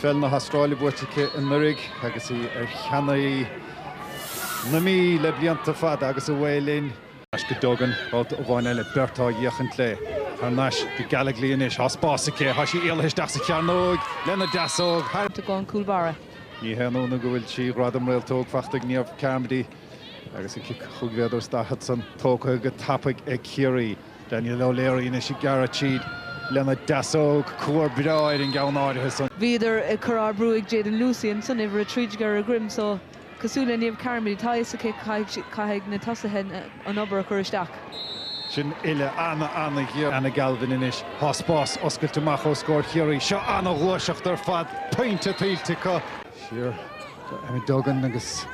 fel na Australia Buaicphointí in Nurig agus í Ciarraí An Mhí le blianta fad agus a bhfuilín as go dogan báilta ó bhain eile beartá dhéochan lé. Ar náis go galaglaíon is haspásacha has sí éalthaisteach sa cearnóg lena deasóg to go an coolbara. Ní héanúna go bhfuil sí radam réaltóg feachtaigh níomh Carmody agus i chughvéidir stathad san tócha go tapaigh ag Ciarraí. Daniel O'Leary is Garra Chead lena deasóg cuar bráid an gceannáirithe san. Viidir a churar brúig Jaden Lucian san iver a trídgar a grim so cosúla níomh Carmody tá is a caiig na tasathe an obair a churisteach. Sin ile anna here Anna Galvin inis haspás oscailteach ó scóir Ciarraí seo anna ghuaiseacht ar fad pointe tíltecha. Siar Emma Duggan agus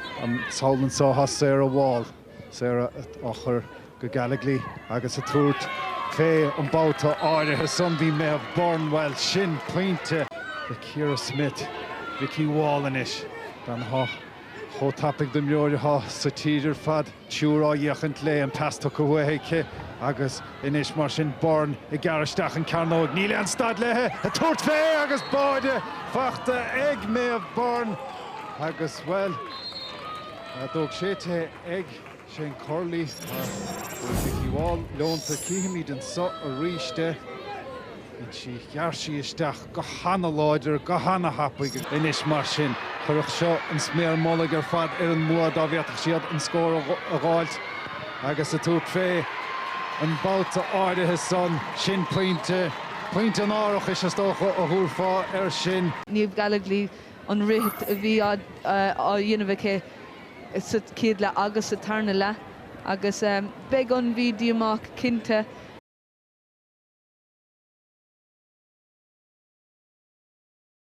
Solomon Sohas Sarah Wall Sarah ochar go galaglaí agus a túirt fé an Babhta áirithe san bhí mé Barnwell sin pointe le Ciara Smith Vicky Wall inis dan Ho tapig de mjóri sa tíidir fad tiúrá dhéachant lé an tasta go bhuaiche agus inis mar sin Barn I garisteach an Carnóg níl an stad lethe a tuairt fé agus báide fachta ag mé Barn agus well dóg sé te ag sin Corley Vicky Wall leonta cíimiid an so a ríiste and she Ciarraí isteach go hanna láidir go hanna hapaig inis mar sin chuireach seo an sméar mollaigh ar fad ar an muad a bheadach siad an scór a gháilt agus a túirt fé an Babhta áirithe san sin pointe an áireach is tócha a thuúrfá ar sin. Níomh galaglaí an richt a bhí á dhéanamh is céad le agus a tarna le agus beag an bhí diaach cinnte